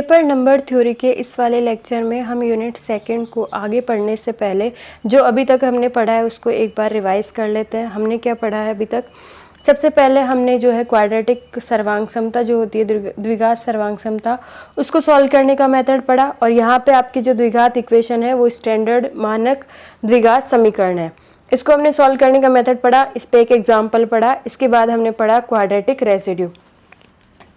Paper number theory के इस वाले लेक्चर में हम यूनिट सेकंड को आगे पढ़ने से पहले जो अभी तक हमने पढ़ा है उसको एक बार रिवाइज कर लेते हैं। हमने क्या पढ़ा है अभी तक? सबसे पहले हमने जो है क्वाड्रेटिक सर्वांग समता जो होती है द्विघात सर्वांग समता, उसको सॉल्व करने का मेथड पढ़ा। और यहाँ पे आपकी जो द्विघात इक्वेशन है वो स्टैंडर्ड मानक द्विघात समीकरण है, इसको हमने सॉल्व करने का मेथड पढ़ा। इस पे एक एग्जाम्पल पढ़ा। इसके बाद हमने पढ़ा क्वाड्रेटिक रेसिड्यू।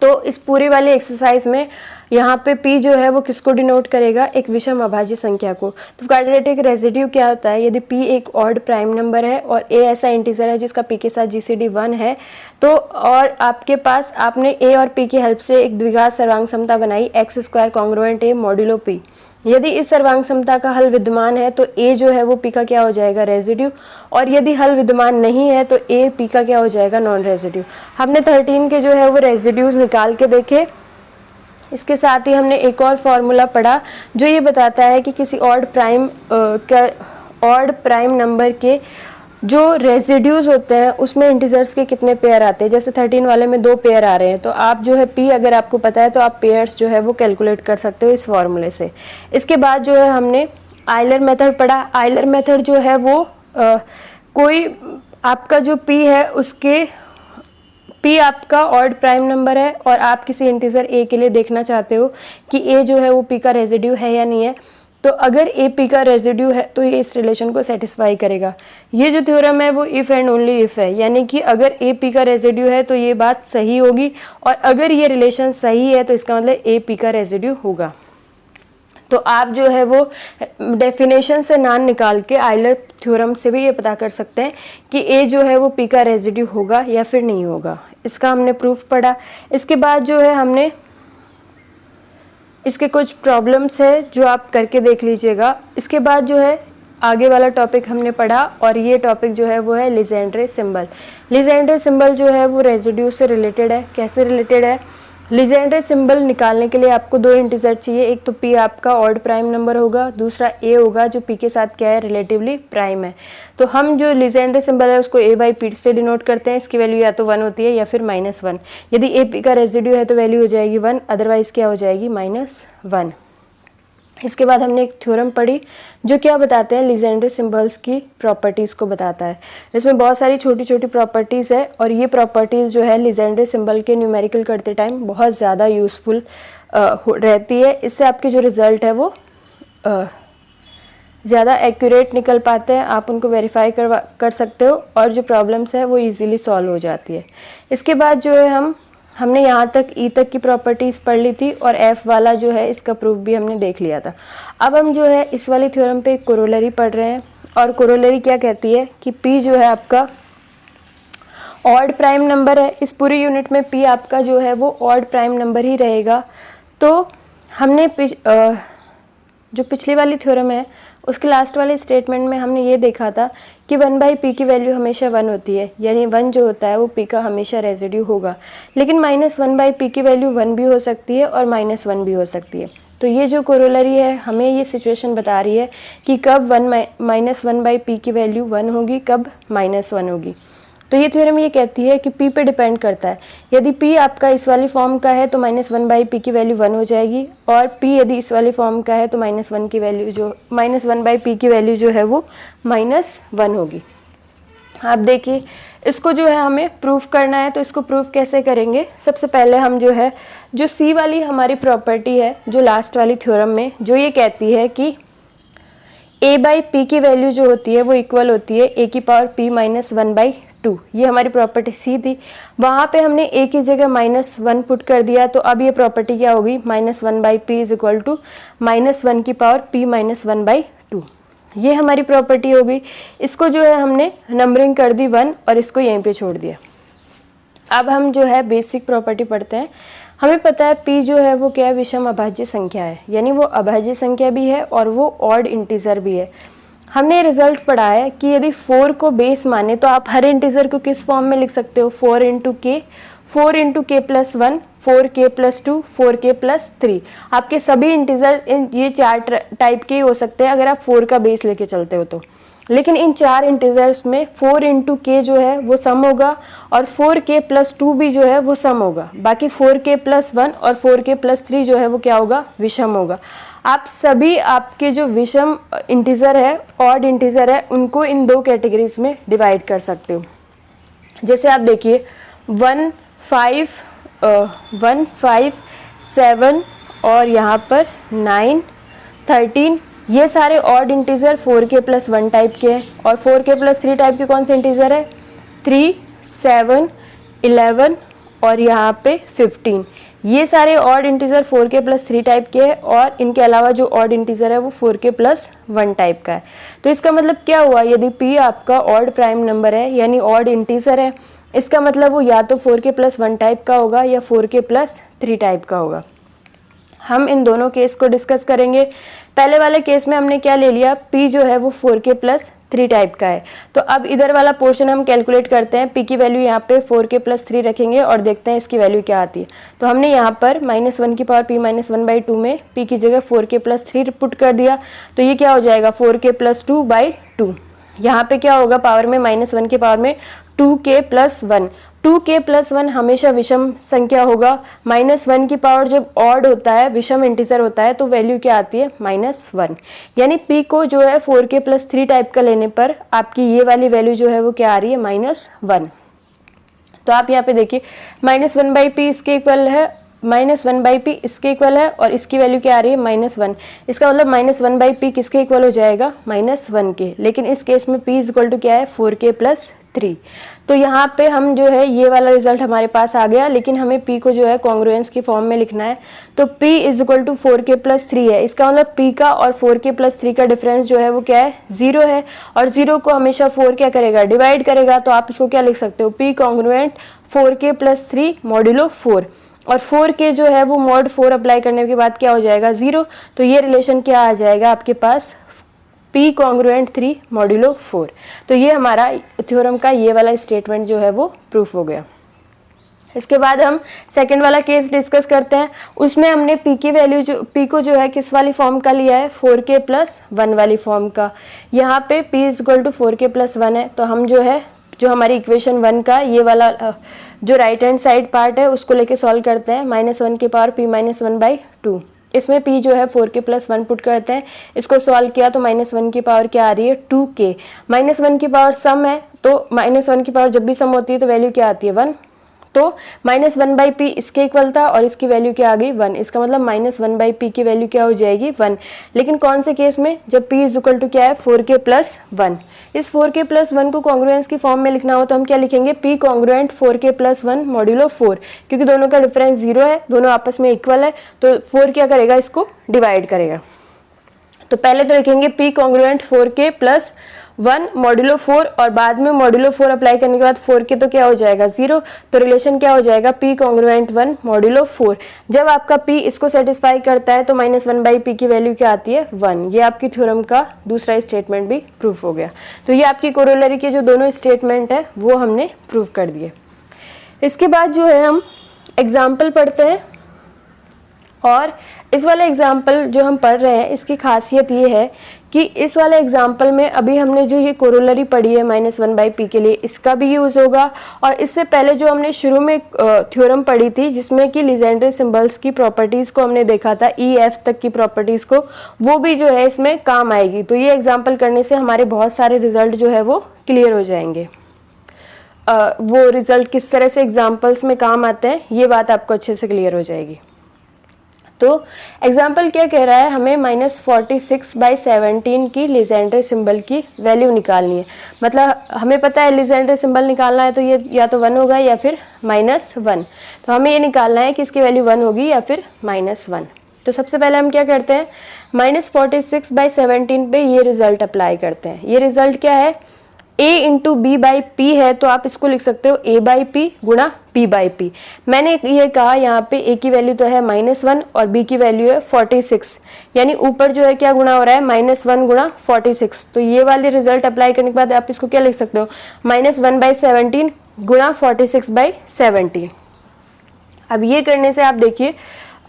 तो इस पूरी वाली एक्सरसाइज में यहाँ पे P जो है वो किसको डिनोट करेगा? एक विषम अभाज्य संख्या को। तो क्वाड्रेटिक रेसिड्यू क्या होता है? यदि P एक ऑड प्राइम नंबर है और A ऐसा इंटीजर है जिसका P के साथ GCD 1 है, तो और आपके पास आपने A और P की हेल्प से एक द्विघात सर्वांग समता बनाई x² congruent A modulo P। यदि इस सर्वांग समता का हल विद्यमान है तो A जो है वो P का क्या हो जाएगा? रेसिड्यू। और यदि हल विद्यमान नहीं है तो A P का क्या हो जाएगा? Non residue. हमने 13 के जो है वो रेसिड्यूज निकाल के देखे। इसके साथ ही हमने एक और फॉर्मूला पढ़ा जो ये बताता है कि किसी ऑड प्राइम नंबर के जो रेसिड्यूज होते हैं उसमें इंटीजर्स के कितने पेयर आते हैं। जैसे 13 वाले में 2 पेयर आ रहे हैं, तो आप जो है P अगर आपको पता है तो आप पेयर्स जो है वो कैलकुलेट कर सकते हो इस फॉर्मूले से। इसके बाद जो है हमने आइलर मेथड पढ़ा। आइलर मेथड जो है वो कोई आपका जो P है उसके P आपका ऑड प्राइम नंबर है और आप किसी इंटीजर A के लिए देखना चाहते हो कि A जो है वो P का रेसिड्यू है या नहीं है। तो अगर A P का रेसिड्यू है तो ये इस रिलेशन को सेटिस्फाई करेगा। ये जो थ्योरम है वो इफ़ एंड ओनली इफ़ है, यानी कि अगर A P का रेसिड्यू है तो ये बात सही होगी, और अगर ये रिलेशन सही है तो इसका मतलब A P का रेसिड्यू होगा। तो आप जो है वो डेफिनेशन से नाम निकाल के आइलर थ्योरम से भी ये पता कर सकते हैं कि A जो है वो P का रेसिड्यू होगा या फिर नहीं होगा। इसका हमने प्रूफ पढ़ा। इसके बाद जो है हमने इसके कुछ प्रॉब्लम्स है जो आप करके देख लीजिएगा। इसके बाद जो है आगे वाला टॉपिक हमने पढ़ा, और ये टॉपिक जो है वो है लीजेंड्रे सिंबल। लीजेंड्रे सिंबल जो है वो रेसिड्यू से रिलेटेड है। कैसे रिलेटेड है? लीजेंड्रे सिंबल निकालने के लिए आपको 2 इंटीजर चाहिए। एक तो P आपका ऑड प्राइम नंबर होगा, दूसरा A होगा जो P के साथ क्या है? रिलेटिवली प्राइम है। तो हम जो लीजेंड्रे सिंबल है उसको A/P से डिनोट करते हैं। इसकी वैल्यू या तो 1 होती है या फिर -1। यदि A P का रेसिड्यू है तो वैल्यू हो जाएगी 1, अदरवाइज क्या हो जाएगी? -1। इसके बाद हमने एक थ्योरम पढ़ी जो क्या बताते हैं? लीजेंड्रे सिंबल्स की प्रॉपर्टीज़ को बताता है। इसमें बहुत सारी छोटी छोटी प्रॉपर्टीज़ है, और ये प्रॉपर्टीज़ जो है लीजेंड्रे सिंबल के न्यूमेरिकल करते टाइम बहुत ज़्यादा यूज़फुल रहती है। इससे आपके जो रिज़ल्ट है वो ज़्यादा एक्यूरेट निकल पाते हैं। आप उनको वेरीफाई कर सकते हो, और जो प्रॉब्लम्स है वो ईजिली सॉल्व हो जाती है। इसके बाद जो है हमने यहाँ तक E तक की प्रॉपर्टीज़ पढ़ ली थी, और F वाला जो है इसका प्रूफ भी हमने देख लिया था। अब हम जो है इस वाली थ्योरम पे कोरोलरी पढ़ रहे हैं, और कोरोलरी क्या कहती है कि P जो है आपका ऑड प्राइम नंबर है। इस पूरी यूनिट में P आपका जो है वो ऑड प्राइम नंबर ही रहेगा। तो हमने जो पिछली वाली थ्योरम है उसके लास्ट वाले स्टेटमेंट में हमने ये देखा था कि 1/P की वैल्यू हमेशा 1 होती है, यानी 1 जो होता है वो P का हमेशा रेसिड्यू होगा। लेकिन -1/P की वैल्यू 1 भी हो सकती है और -1 भी हो सकती है। तो ये जो कोरोलरी है हमें ये सिचुएशन बता रही है कि कब -1/P की वैल्यू 1 होगी, कब -1 होगी। तो ये थ्योरम ये कहती है कि P पे डिपेंड करता है। यदि P आपका इस वाली फॉर्म का है तो -1/P की वैल्यू 1 हो जाएगी, और P यदि इस वाली फॉर्म का है तो -1 की वैल्यू जो -1/P की वैल्यू जो है वो -1 होगी। आप देखिए इसको जो है हमें प्रूफ करना है, तो इसको प्रूफ कैसे करेंगे? सबसे पहले हम जो है जो C वाली हमारी प्रॉपर्टी है जो लास्ट वाली थ्योरम में जो ये कहती है कि A/P की वैल्यू जो होती है वो इक्वल होती है A⁻P -1/2। ये हमारी प्रॉपर्टी C थी। वहाँ पे हमने A की जगह -1 पुट कर दिया, तो अब ये प्रॉपर्टी क्या होगी? -1/P = -1⁻P -1/2। ये हमारी प्रॉपर्टी होगी। इसको जो है हमने नंबरिंग कर दी 1, और इसको यहीं पे छोड़ दिया। अब हम जो है बेसिक प्रॉपर्टी पढ़ते हैं। हमें पता है P जो है वो क्या है? विषम अभाज्य संख्या है, यानी वो अभाज्य संख्या भी है और वो ऑड इंटीजर भी है। हमने रिजल्ट पढ़ा है कि यदि 4 को बेस माने तो आप हर इंटीजर को किस फॉर्म में लिख सकते हो? 4 × K, 4 × K+1, 4K+2, 4K+3। आपके सभी इंटीजर ये 4 टाइप के हो सकते हैं अगर आप 4 का बेस लेके चलते हो तो। लेकिन इन 4 इंटीजर्स में 4 इंटू के जो है वो सम होगा और 4k प्लस 2 भी जो है वो सम होगा। बाकी 4k प्लस 1 और 4k प्लस 3 जो है वो क्या होगा, विषम होगा। आप सभी आपके जो विषम इंटीजर है, ऑड इंटीजर है, उनको इन 2 कैटेगरीज में डिवाइड कर सकते हो। जैसे आप देखिए 1 5 7 और यहाँ पर 9 13, ये सारे odd integer 4k plus 1 type के हैं। और 4k प्लस 3 टाइप के कौन से इंटीजर है, 3 7 11 और यहाँ पे 15। ये सारे odd integer 4k plus 3 type के हैं और इनके अलावा जो ऑड इंटीजर है वो 4k प्लस 1 टाइप का है। तो इसका मतलब क्या हुआ, यदि p आपका ऑड प्राइम नंबर है यानी ऑड इंटीजर है, इसका मतलब वो या तो 4k प्लस 1 टाइप का होगा या 4k प्लस 3 टाइप का होगा। हम इन दोनों केस को डिस्कस करेंगे। पहले वाले केस में हमने क्या ले लिया, p जो है वो 4k प्लस 3 टाइप का है। तो अब इधर वाला पोर्शन हम कैलकुलेट करते हैं। p की वैल्यू यहाँ पे 4k प्लस 3 रखेंगे और देखते हैं इसकी वैल्यू क्या आती है। तो हमने यहाँ पर -1 की पावर p माइनस 1/2 में p की जगह 4k प्लस 3 पुट कर दिया। तो ये क्या हो जाएगा, 4k प्लस 2/2। यहाँ पे क्या होगा, पावर में -1 की पावर में 2k प्लस 1। 2k प्लस 1 हमेशा विषम संख्या होगा। -1 की पावर जब ऑड होता है, विषम इंटीजर होता है, तो वैल्यू क्या आती है, -1। यानी p को जो है 4k प्लस 3 टाइप का लेने पर आपकी ये वाली वैल्यू जो है वो क्या आ रही है, -1। तो आप यहाँ पे देखिए -1/p इसके इक्वल है, -1/p इसके इक्वल है और इसकी वैल्यू क्या आ रही है, -1। इसका मतलब -1/p किसके इक्वल हो जाएगा, -1 के। लेकिन इस केस में p इज इक्वल टू क्या है, 4k प्लस 3। तो यहाँ पे हम जो है ये वाला रिजल्ट हमारे पास आ गया, लेकिन हमें p को जो है कॉन्ग्रुएंस की फॉर्म में लिखना है। तो p is equal to 4k plus 3 है। इसका मतलब p का और 4k प्लस 3 का डिफरेंस जो है वो क्या है, 0 है। और 0 को हमेशा 4 क्या करेगा, डिवाइड करेगा। तो आप इसको क्या लिख सकते हो, p congruent 4k plus 3 modulo 4। और 4k जो है वो मॉड 4 अप्लाई करने के बाद क्या हो जाएगा, 0। तो ये रिलेशन क्या आ जाएगा आपके पास, p कॉन्ग्रुएंट 3 मॉड्यूलो 4। तो ये हमारा थ्योरम का ये वाला स्टेटमेंट जो है वो प्रूफ हो गया। इसके बाद हम सेकंड वाला केस डिस्कस करते हैं। उसमें हमने p की वैल्यू p को जो है किस वाली फॉर्म का लिया है, 4k प्लस 1 वाली फॉर्म का। यहाँ पे p is equal to 4k plus 1 है। तो हम जो है जो हमारी इक्वेशन 1 का ये वाला जो राइट हैंड साइड पार्ट है उसको लेके सॉल्व करते हैं। -1 की पावर p माइनस 1/2। इसमें p जो है 4k प्लस 1 पुट करते हैं। इसको सॉल्व किया तो -1 की पावर क्या आ रही है, 2k। -1 की पावर सम है, तो -1 की पावर जब भी सम होती है तो वैल्यू क्या आती है, 1। तो -1/p इसके इक्वल था और इसकी वैल्यू क्या आ गई, 1। इसका मतलब -1/p की वैल्यू क्या हो जाएगी, 1। लेकिन कौन से केस में, जब p इज इक्वल टू क्या है, 4k प्लस 1। इस 4k प्लस 1 को कॉन्ग्रुएंस की फॉर्म में लिखना हो तो हम क्या लिखेंगे, p congruent 4k plus 1 modulo 4। क्योंकि दोनों का डिफरेंस 0 है, दोनों आपस में इक्वल है, तो 4 क्या करेगा, इसको डिवाइड करेगा। तो पहले तो लिखेंगे p congruent 4k plus 1 modulo 4 और बाद में मॉड्यूलो 4 अप्लाई करने के बाद 4k तो क्या हो जाएगा, 0। तो रिलेशन क्या हो जाएगा, p कॉन्ग्रुएंट 1 मॉड्यूलो 4। जब आपका p इसको सेटिस्फाई करता है तो -1/p की वैल्यू क्या आती है, 1। ये आपकी थ्योरम का दूसरा स्टेटमेंट भी प्रूफ हो गया। तो ये आपकी कोरोलरी के जो दोनों स्टेटमेंट है वो हमने प्रूफ कर दिए। इसके बाद जो है हम एग्जाम्पल पढ़ते हैं। और इस वाले एग्जाम्पल जो हम पढ़ रहे हैं इसकी खासियत ये है कि इस वाले एग्जाम्पल में अभी हमने जो ये कोरोलरी पढ़ी है -1/p के लिए, इसका भी यूज़ होगा। और इससे पहले जो हमने शुरू में थ्योरम पढ़ी थी जिसमें कि लीजेंड्रे सिंबल्स की प्रॉपर्टीज़ को हमने देखा था, EF तक की प्रॉपर्टीज़ को, वो भी जो है इसमें काम आएगी। तो ये एग्जाम्पल करने से हमारे बहुत सारे रिजल्ट जो है वो क्लियर हो जाएंगे। वो रिजल्ट किस तरह से एग्जाम्पल्स में काम आते हैं ये बात आपको अच्छे से क्लियर हो जाएगी। तो एग्जाम्पल क्या कह रहा है, हमें -46/17 की लीजेंड्रे सिंबल की वैल्यू निकालनी है। मतलब हमें पता है लीजेंड्रे सिंबल निकालना है तो ये या तो 1 होगा या फिर -1। तो हमें ये निकालना है कि इसकी वैल्यू 1 होगी या फिर -1। तो सबसे पहले हम क्या करते हैं, -46/17 पे ये रिजल्ट अप्लाई करते हैं। ये रिजल्ट क्या है, a इंटू b/p है, तो आप इसको लिख सकते हो a/p गुणा p/p। मैंने ये कहा यहाँ पे a की वैल्यू तो है -1 और b की वैल्यू है 46, यानी ऊपर जो है क्या गुणा हो रहा है, -1 गुणा 46। तो ये वाले रिजल्ट अप्लाई करने के बाद आप इसको क्या लिख सकते हो, -1/17 गुणा 46/17। अब ये करने से आप देखिए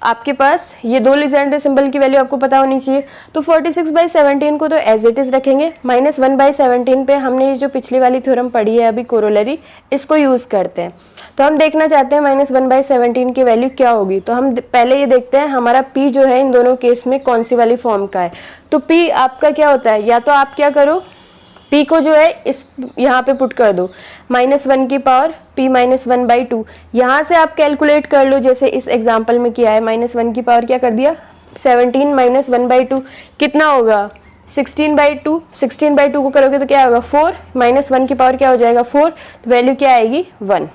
आपके पास ये दो लीजेंड्रे सिंबल की वैल्यू आपको पता होनी चाहिए। तो 46/17 को तो एज इट इज रखेंगे, -1/17 पे हमने ये जो पिछली वाली थ्योरम पढ़ी है अभी कोरोलरी, इसको यूज करते हैं। तो हम देखना चाहते हैं -1/17 की वैल्यू क्या होगी। तो हम पहले ये देखते हैं हमारा p जो है इन दोनों केस में कौन सी वाली फॉर्म का है। तो p आपका क्या होता है, या तो आप क्या करो p को जो है इस यहाँ पे पुट कर दो, -1 की पावर p -1/2। यहाँ से आप कैलकुलेट कर लो जैसे इस एग्जाम्पल में किया है, -1 की पावर क्या कर दिया 17 -1/2 कितना होगा 16/2। 16/2 को करोगे तो क्या होगा 4, -1 की पावर क्या हो जाएगा 4, तो वैल्यू क्या आएगी 1।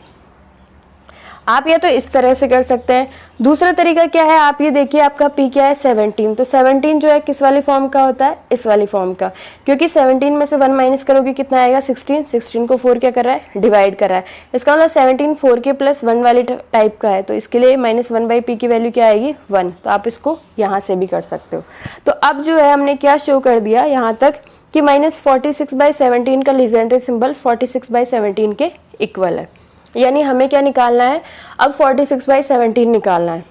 आप या तो इस तरह से कर सकते हैं। दूसरा तरीका क्या है, आप ये देखिए आपका p क्या है 17। तो 17 जो है किस वाली फॉर्म का होता है, इस वाली फॉर्म का, क्योंकि 17 में से 1 माइनस करोगे कितना आएगा 16। 16 को 4 क्या कर रहा है डिवाइड कर रहा है, इसका मतलब 17 4 के +1 वाले टाइप का है। तो इसके लिए -1/p की वैल्यू क्या आएगी 1। तो आप इसको यहाँ से भी कर सकते हो। तो अब जो है हमने क्या शो कर दिया यहाँ तक कि -46/17 का लीजेंड्रे सिंबल 46/17 के इक्वल है। यानी हमें क्या निकालना है, अब 46/17 निकालना है।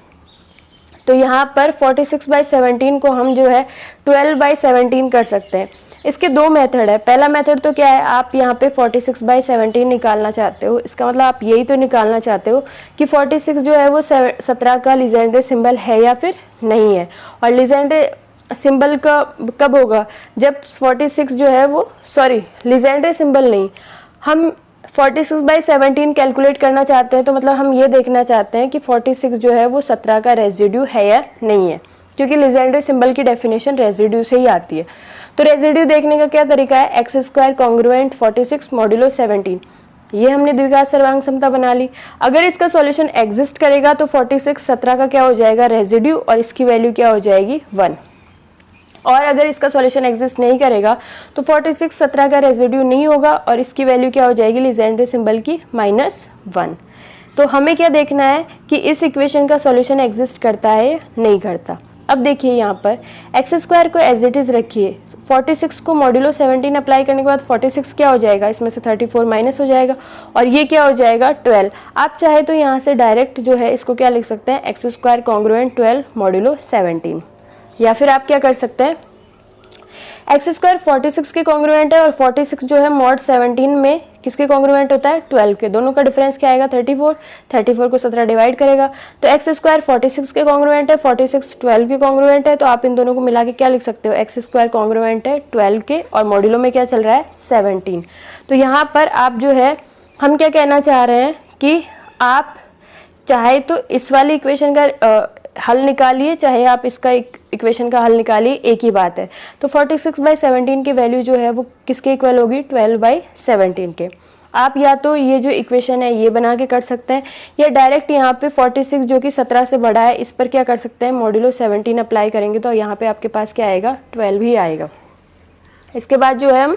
तो यहाँ पर 46/17 को हम जो है 12/17 कर सकते हैं। इसके दो मेथड है। पहला मेथड तो क्या है, आप यहाँ पे 46/17 निकालना चाहते हो, इसका मतलब आप यही तो निकालना चाहते हो कि 46 जो है वो 17 का लीजेंड्रे सिंबल है या फिर नहीं है। और लीजेंड्रे सिंबल का कब होगा, जब 46 जो है वो लीजेंड्रे सिंबल नहीं, हम 46/17 कैलकुलेट करना चाहते हैं। तो मतलब हम ये देखना चाहते हैं कि 46 जो है वो 17 का रेजिड्यू है या नहीं है, क्योंकि लीजेंड्रे सिंबल की डेफिनेशन रेजिड्यू से ही आती है। तो रेजिड्यू देखने का क्या तरीका है, x² कॉन्ग्रुएंट 46 मॉड्यूलो 17। ये हमने द्विघात सर्वांग समता बना ली। अगर इसका सॉल्यूशन एग्जिस्ट करेगा तो 46 17 का क्या हो जाएगा रेजिड्यू, और इसकी वैल्यू क्या हो जाएगी 1। और अगर इसका सॉल्यूशन एग्जिस्ट नहीं करेगा तो 46 17 का रेजिड्यू नहीं होगा, और इसकी वैल्यू क्या हो जाएगी लीजेंड्रे सिंबल की -1। तो हमें क्या देखना है कि इस इक्वेशन का सॉल्यूशन एग्जिस्ट करता है या नहीं करता। अब देखिए यहाँ पर x² को एज इट इज रखिए, 46 को मॉड्यूलो 17 अप्लाई करने के बाद 46 क्या हो जाएगा, इसमें से 34 माइनस हो जाएगा, और ये क्या हो जाएगा 12। आप चाहे तो यहाँ से डायरेक्ट जो है इसको क्या लिख सकते हैं, x² कॉन्ग्रुएंट 12 मॉड्यूलो 17। या फिर आप क्या कर सकते हैं, x² 46 के कॉन्ग्रुएंट है, और 46 जो है मॉड 17 में किसके कॉन्ग्रुएंट होता है 12 के। दोनों का डिफरेंस क्या आएगा 34। 34 को 17 डिवाइड करेगा, तो x² 46 के कॉन्ग्रुएंट है, 46 12 के कॉन्ग्रुएंट है। तो आप इन दोनों को मिला के क्या लिख सकते हो, x² कॉन्ग्रुएंट है 12 के, और मॉड्यूलो में क्या चल रहा है 17। तो यहाँ पर आप जो है हम क्या कहना चाह रहे हैं कि आप चाहे तो इस वाली इक्वेशन का हल निकालिए, चाहे आप इसका इक्वेशन का हल निकालिए, एक ही बात है। तो 46/17 की वैल्यू जो है वो किसके इक्वल होगी 12/17 के। आप या तो ये जो इक्वेशन है ये बना के कर सकते हैं, या डायरेक्ट यहाँ पे 46 जो कि 17 से बड़ा है इस पर क्या कर सकते हैं मॉड्यूलो 17 अप्लाई करेंगे, तो यहाँ पे आपके पास क्या आएगा 12 ही आएगा। इसके बाद जो है हम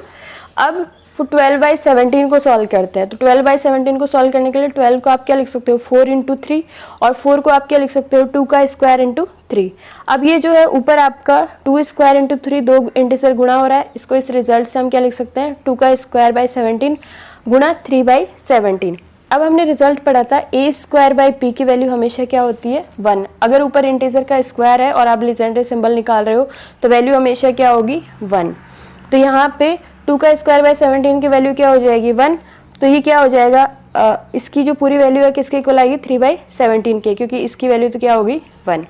अब 12/17 को सॉल्व करते हैं। तो 12/17 को सॉल्व करने के लिए 12 को आप क्या लिख सकते हो 4 × 3, और 4 को आप क्या लिख सकते हो 2 का स्क्वायर × 3। अब ये जो है ऊपर आपका 2 स्क्वायर × 3 दो इंटीजर गुणा हो रहा है, इसको इस रिजल्ट से हम क्या लिख सकते हैं 2 का स्क्वायर/17 गुणा 3/17। अब हमने रिजल्ट पढ़ा था a²/p की वैल्यू हमेशा क्या होती है 1। अगर ऊपर इंटीजर का स्क्वायर है और आप लीजेंड्रे सिंबल निकाल रहे हो तो वैल्यू हमेशा क्या होगी 1। तो यहाँ पे 2 का स्क्वायर/17 की वैल्यू क्या हो जाएगी 1। तो ये क्या हो जाएगा इसकी जो पूरी वैल्यू है किसके इक्वल आएगी 3/17 के, क्योंकि इसकी वैल्यू तो क्या होगी 1।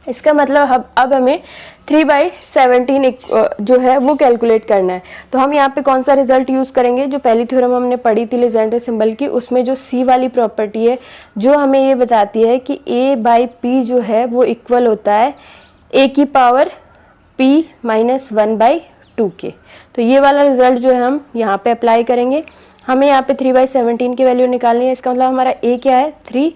इसका मतलब अब हमें 3/17 जो है वो कैलकुलेट करना है। तो हम यहाँ पे कौन सा रिजल्ट यूज़ करेंगे, जो पहली थ्योरम हमने पढ़ी थी लीजेंड्रे सिंबल की, उसमें जो सी वाली प्रॉपर्टी है जो हमें ये बताती है कि a/p जो है वो इक्वल होता है a की पावर p -1/2 के। तो ये वाला रिजल्ट जो है हम यहाँ पे अप्लाई करेंगे। हमें यहाँ पे 3/17 की वैल्यू निकालनी है, इसका मतलब हमारा a क्या है 3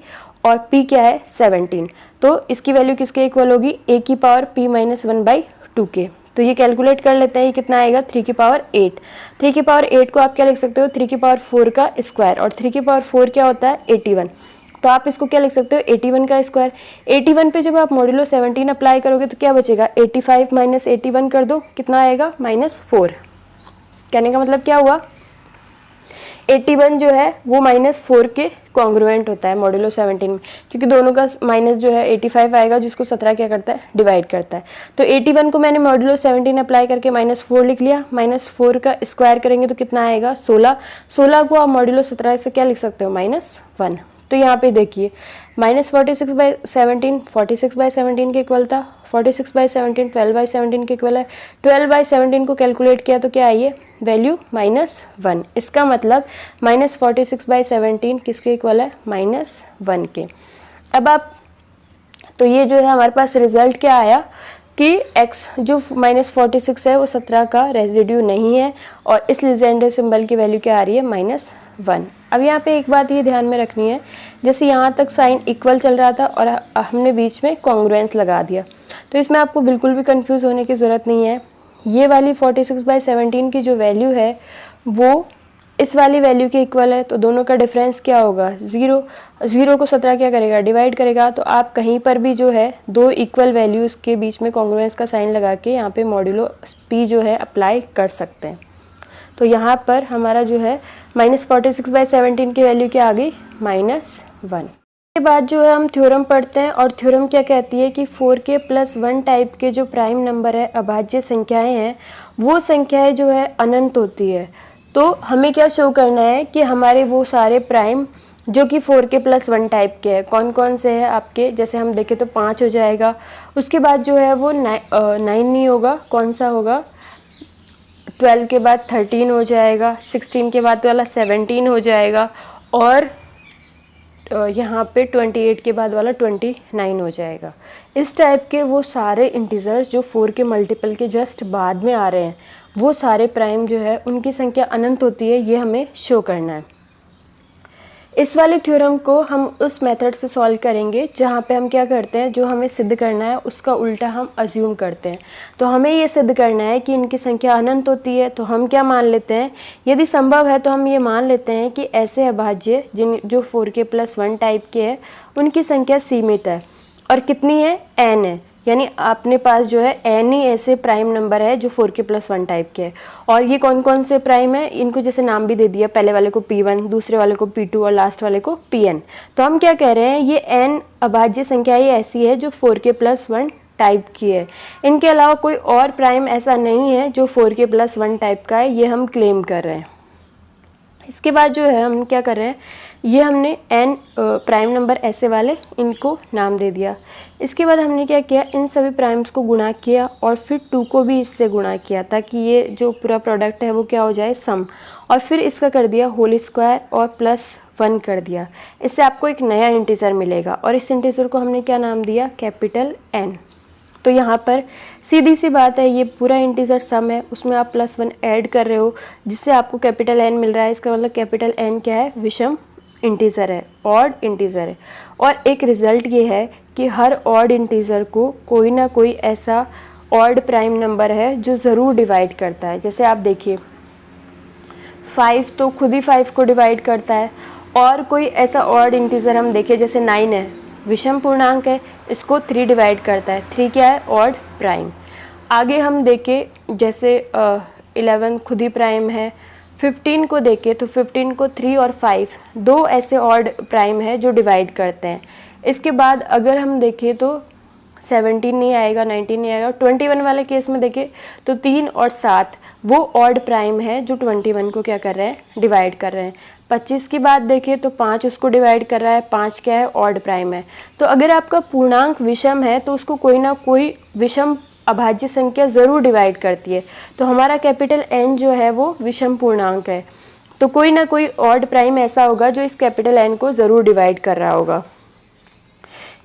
और p क्या है 17। तो इसकी वैल्यू किसके इक्वल होगी a की पावर p -1/2 के। तो ये कैलकुलेट कर लेते हैं, ये कितना आएगा 3 की पावर 8। 3 की पावर 8 को आप क्या लिख सकते हो 3 की पावर 4 का स्क्वायर, और 3 की पावर 4 क्या होता है 81। तो आप इसको क्या लिख सकते हो 81 का स्क्वायर। 81 पे जब आप मॉड्यूलो 17 अप्लाई करोगे तो क्या बचेगा 85 - 81 कर दो, कितना आएगा -4। कहने का मतलब क्या हुआ 81 जो है वो -4 के कॉन्ग्रुएंट होता है मॉड्यूलो 17 में, क्योंकि दोनों का माइनस जो है 85 आएगा, जिसको 17 क्या करता है, डिवाइड करता है। तो 81 को मैंने मॉड्यूलो 17 अप्लाई करके -4 लिख लिया। -4 का स्क्वायर करेंगे तो कितना आएगा, 16। 16 को आप मॉड्यूलो 17 से क्या लिख सकते हो, -1। तो यहाँ पे देखिए -46/17 46/17 के इक्वल था, 46/17 12/17 के इक्वल है। 12/17 को कैलकुलेट किया तो क्या आई है वैल्यू, -1। इसका मतलब -46/17 किसके इक्वल है, -1 के। अब आप तो ये जो है हमारे पास रिजल्ट क्या आया कि x जो -46 है वो 17 का रेजिड्यू नहीं है, और इस लीजेंडर सिंबल की वैल्यू क्या आ रही है, -1। अब यहाँ पे एक बात ये ध्यान में रखनी है, जैसे यहाँ तक साइन इक्वल चल रहा था और हमने बीच में कॉन्ग्रुएंस लगा दिया, तो इसमें आपको बिल्कुल भी कंफ्यूज होने की ज़रूरत नहीं है। ये वाली 46/17 की जो वैल्यू है वो इस वाली वैल्यू के इक्वल है, तो दोनों का डिफरेंस क्या होगा, 0। 0 को 17 क्या करेगा, डिवाइड करेगा। तो आप कहीं पर भी जो है दो इक्वल वैल्यूज़ के बीच में कॉन्ग्रुएंस का साइन लगा के यहाँ पे मॉड्यूलो p जो है अप्लाई कर सकते हैं। तो यहाँ पर हमारा जो है -46/17 की वैल्यू क्या आ गई, -1। के बाद जो है हम थ्योरम पढ़ते हैं, और थ्योरम क्या कहती है कि 4k + 1 टाइप के जो प्राइम नंबर है, अभाज्य संख्याएं हैं, वो संख्याएं जो है अनंत होती है। तो हमें क्या शो करना है कि हमारे वो सारे प्राइम जो कि 4k + 1 टाइप के हैं, कौन कौन से हैं आपके, जैसे हम देखें तो 5 हो जाएगा। उसके बाद जो है वो 9 नहीं होगा, कौन सा होगा, 12 के बाद 13 हो जाएगा, 16 के बाद वाला 17 हो जाएगा, और यहाँ पे 28 के बाद वाला 29 हो जाएगा। इस टाइप के वो सारे इंटीजर्स जो 4 के मल्टीपल के जस्ट बाद में आ रहे हैं, वो सारे प्राइम जो है उनकी संख्या अनंत होती है, ये हमें शो करना है। इस वाले थ्योरम को हम उस मेथड से सॉल्व करेंगे जहाँ पे हम क्या करते हैं, जो हमें सिद्ध करना है उसका उल्टा हम अज्यूम करते हैं। तो हमें ये सिद्ध करना है कि इनकी संख्या अनंत होती है, तो हम क्या मान लेते हैं, यदि संभव है तो हम ये मान लेते हैं कि ऐसे अभाज्य जो 4k + 1 टाइप के हैं उनकी संख्या सीमित है, और कितनी है, n है। यानी अपने पास जो है n ही ऐसे प्राइम नंबर है जो 4k + 1 टाइप के हैं। और ये कौन कौन से प्राइम है, इनको जैसे नाम भी दे दिया, पहले वाले को p1, दूसरे वाले को p2 और लास्ट वाले को pn। तो हम क्या कह रहे हैं, ये n अभाज्य संख्या ही ऐसी है जो 4k + 1 टाइप की है। इनके अलावा कोई और प्राइम ऐसा नहीं है जो 4k + 1 टाइप का है, ये हम क्लेम कर रहे हैं। इसके बाद जो है हम क्या कर रहे हैं, ये हमने n प्राइम नंबर ऐसे वाले इनको नाम दे दिया। इसके बाद हमने क्या किया, इन सभी प्राइम्स को गुणा किया और फिर 2 को भी इससे गुणा किया, ताकि ये जो पूरा प्रोडक्ट है वो क्या हो जाए, सम। और फिर इसका कर दिया होल स्क्वायर और +1 कर दिया। इससे आपको एक नया इंटीजर मिलेगा, और इस इंटीजर को हमने क्या नाम दिया, कैपिटल N। तो यहाँ पर सीधी सी बात है, ये पूरा इंटीजर सम है, उसमें आप +1 ऐड कर रहे हो, जिससे आपको कैपिटल N मिल रहा है। इसका मतलब कैपिटल N क्या है, विषम इंटीजर है, ऑड इंटीजर है। और एक रिजल्ट ये है कि हर ऑड इंटीजर को कोई ना कोई ऐसा ऑड प्राइम नंबर है जो ज़रूर डिवाइड करता है। जैसे आप देखिए 5 तो खुद ही 5 को डिवाइड करता है, और कोई ऐसा ऑड इंटीजर हम देखें जैसे 9 है, विषम पूर्णांक है, इसको 3 डिवाइड करता है। 3 क्या है, ऑड प्राइम। आगे हम देखें जैसे 11 खुद ही प्राइम है। 15 को देखें तो 15 को 3 और 5 दो ऐसे ऑड प्राइम है जो डिवाइड करते हैं। इसके बाद अगर हम देखें तो 17 नहीं आएगा, 19 नहीं आएगा। 21 वाले केस में देखें तो 3 और 7 वो ऑड प्राइम है जो 21 को क्या कर रहे हैं, डिवाइड कर रहे हैं। 25 की बात देखें तो 5 उसको डिवाइड कर रहा है, 5 क्या है, ऑड प्राइम है। तो अगर आपका पूर्णांक विषम है तो उसको कोई ना कोई विषम अभाज्य संख्या ज़रूर डिवाइड करती है। तो हमारा कैपिटल N जो है वो विषम पूर्णांक है, तो कोई ना कोई ऑड प्राइम ऐसा होगा जो इस कैपिटल N को ज़रूर डिवाइड कर रहा होगा।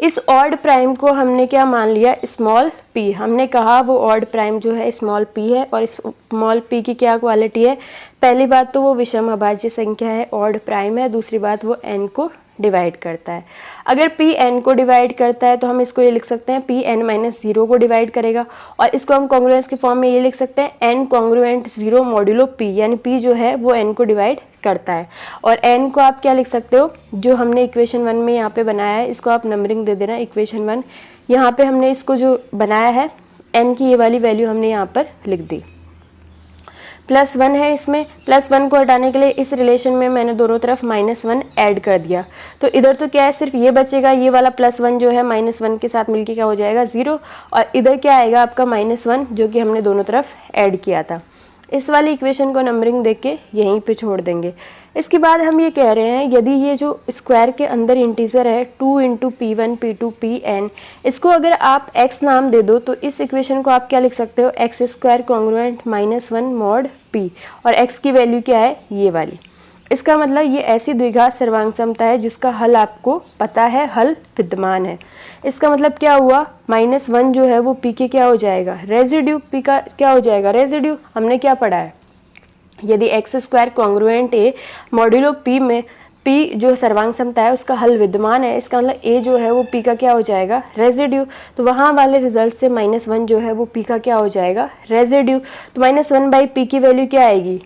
इस ऑड प्राइम को हमने क्या मान लिया, स्मॉल p। हमने कहा वो ऑड प्राइम जो है स्मॉल p है, और स्मॉल p की क्या क्वालिटी है, पहली बात तो वो विषम अभाज्य संख्या है, ऑड प्राइम है, दूसरी बात वो n को डिवाइड करता है। अगर p n को डिवाइड करता है तो हम इसको ये लिख सकते हैं p n - 0 को डिवाइड करेगा, और इसको हम कॉन्ग्रुएंस के फॉर्म में ये लिख सकते हैं n कॉन्ग्रुएंट 0 मॉड्यूलो p, यानी p जो है वो n को डिवाइड करता है। और n को आप क्या लिख सकते हो, जो हमने इक्वेशन 1 में यहाँ पे बनाया है, इसको आप नंबरिंग दे देना इक्वेशन 1। यहाँ पे हमने इसको जो बनाया है n की ये वाली वैल्यू हमने यहाँ पर लिख दी। +1 है, इसमें +1 को हटाने के लिए इस रिलेशन में मैंने दोनों तरफ -1 ऐड कर दिया। तो इधर तो क्या है, सिर्फ ये बचेगा, ये वाला +1 जो है -1 के साथ मिलके क्या हो जाएगा 0, और इधर क्या आएगा आपका -1 जो कि हमने दोनों तरफ ऐड किया था। इस वाली इक्वेशन को नंबरिंग देख के यहीं पे छोड़ देंगे। इसके बाद हम ये कह रहे हैं यदि ये जो स्क्वायर के अंदर इंटीजर है 2 × P1 P2 Pn, इसको अगर आप x नाम दे दो तो इस इक्वेशन को आप क्या लिख सकते हो, x² कॉन्ग्रुएंट -1 mod p, और x की वैल्यू क्या है ये वाली। इसका मतलब ये ऐसी द्विघात सर्वांग समता है जिसका हल आपको पता है, हल विद्यमान है। इसका मतलब क्या हुआ, -1 जो है वो p के क्या हो जाएगा, रेजिड्यू, p का क्या हो जाएगा रेजिड्यू। हमने क्या पढ़ा है, यदि x² congruent a modulo p में p जो सर्वांग समता है उसका हल विद्यमान है, इसका मतलब a जो है वो p का क्या हो जाएगा रेजिड्यू। तो वहाँ वाले रिजल्ट से -1 जो है वो p का क्या हो जाएगा रेजिड्यू। तो -1/p की वैल्यू क्या आएगी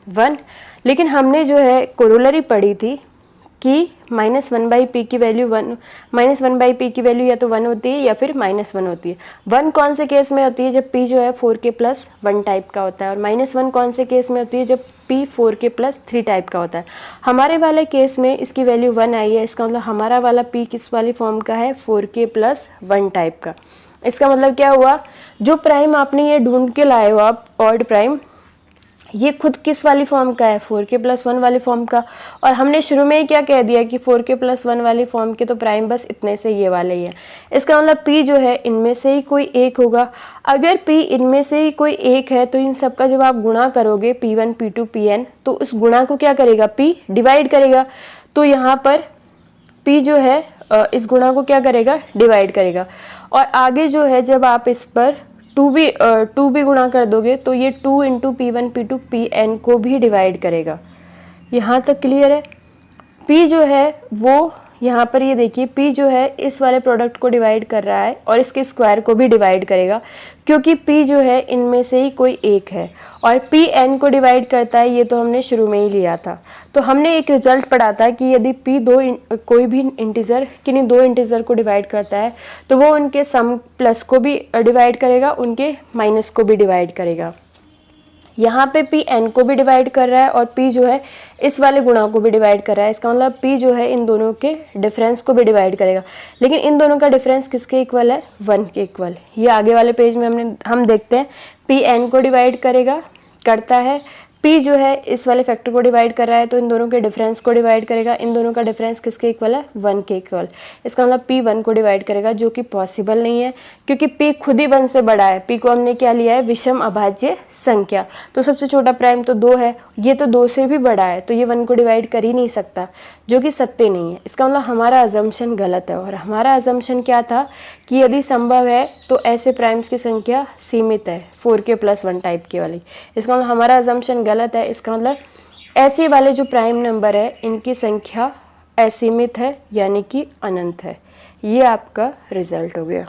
1। लेकिन हमने जो है कोरोलरी पढ़ी थी कि -1/p की वैल्यू 1, -1/p की वैल्यू या तो 1 होती है या फिर -1 होती है। 1 कौन से केस में होती है, जब p जो है 4k + 1 टाइप का होता है, और -1 कौन से केस में होती है, जब p 4k + 3 टाइप का होता है। हमारे वाले केस में इसकी वैल्यू 1 आई है, इसका मतलब हमारा वाला p किस वाली फॉर्म का है, 4k + 1 टाइप का। इसका मतलब क्या हुआ, जो प्राइम आपने ये ढूंढ के लाए हो आप ऑड प्राइम, ये खुद किस वाली फॉर्म का है, 4k + 1 वाली फॉर्म का। और हमने शुरू में ही क्या कह दिया कि 4k + 1 वाली फॉर्म के तो प्राइम बस इतने से ये वाले ही है। इसका मतलब p जो है इनमें से ही कोई एक होगा। अगर p इनमें से ही कोई एक है तो इन सब का जब आप गुणा करोगे P1 P2 Pn, तो उस गुणा को क्या करेगा, p डिवाइड करेगा। तो यहाँ पर p जो है इस गुणा को क्या करेगा, डिवाइड करेगा। और आगे जो है जब आप इस पर 2 भी गुणा कर दोगे तो ये 2 × P1 P2 Pn को भी डिवाइड करेगा। यहाँ तक क्लियर है। P जो है वो यहाँ पर ये देखिए P जो है इस वाले प्रोडक्ट को डिवाइड कर रहा है और इसके स्क्वायर को भी डिवाइड करेगा, क्योंकि P जो है इनमें से ही कोई एक है, और P n को डिवाइड करता है, ये तो हमने शुरू में ही लिया था। तो हमने एक रिजल्ट पढ़ा था कि यदि P कोई भी इंटीजर किन्हीं 2 इंटीजर को डिवाइड करता है तो वो उनके सम प्लस को भी डिवाइड करेगा, उनके माइनस को भी डिवाइड करेगा। यहाँ पे P n को भी डिवाइड कर रहा है और P जो है इस वाले गुणा को भी डिवाइड कर रहा है। इसका मतलब P जो है इन दोनों के डिफरेंस को भी डिवाइड करेगा, लेकिन इन दोनों का डिफरेंस किसके इक्वल है, 1 के इक्वल। ये आगे वाले पेज में हम देखते हैं P n को डिवाइड करता है, P जो है इस वाले फैक्टर को डिवाइड कर रहा है तो इन दोनों के डिफरेंस को डिवाइड करेगा। इन दोनों का डिफरेंस किसके इक्वल है, 1 के इक्वल। इसका मतलब P 1 को डिवाइड करेगा, जो कि पॉसिबल नहीं है क्योंकि P खुद ही 1 से बड़ा है। P को हमने क्या लिया है, विषम अभाज्य संख्या। तो सबसे छोटा प्राइम तो 2 है, ये तो 2 से भी बड़ा है, तो ये 1 को डिवाइड कर ही नहीं सकता, जो कि सत्य नहीं है। इसका मतलब हमारा अजम्पशन गलत है, और हमारा अजम्पशन क्या था कि यदि संभव है तो ऐसे प्राइम्स की संख्या सीमित है, 4k + 1 टाइप की वाली। इसका मतलब हमारा अजम्पशन गलत है। इसका मतलब ऐसे वाले जो प्राइम नंबर है इनकी संख्या असीमित है, यानी कि अनंत है। ये आपका रिजल्ट हो गया।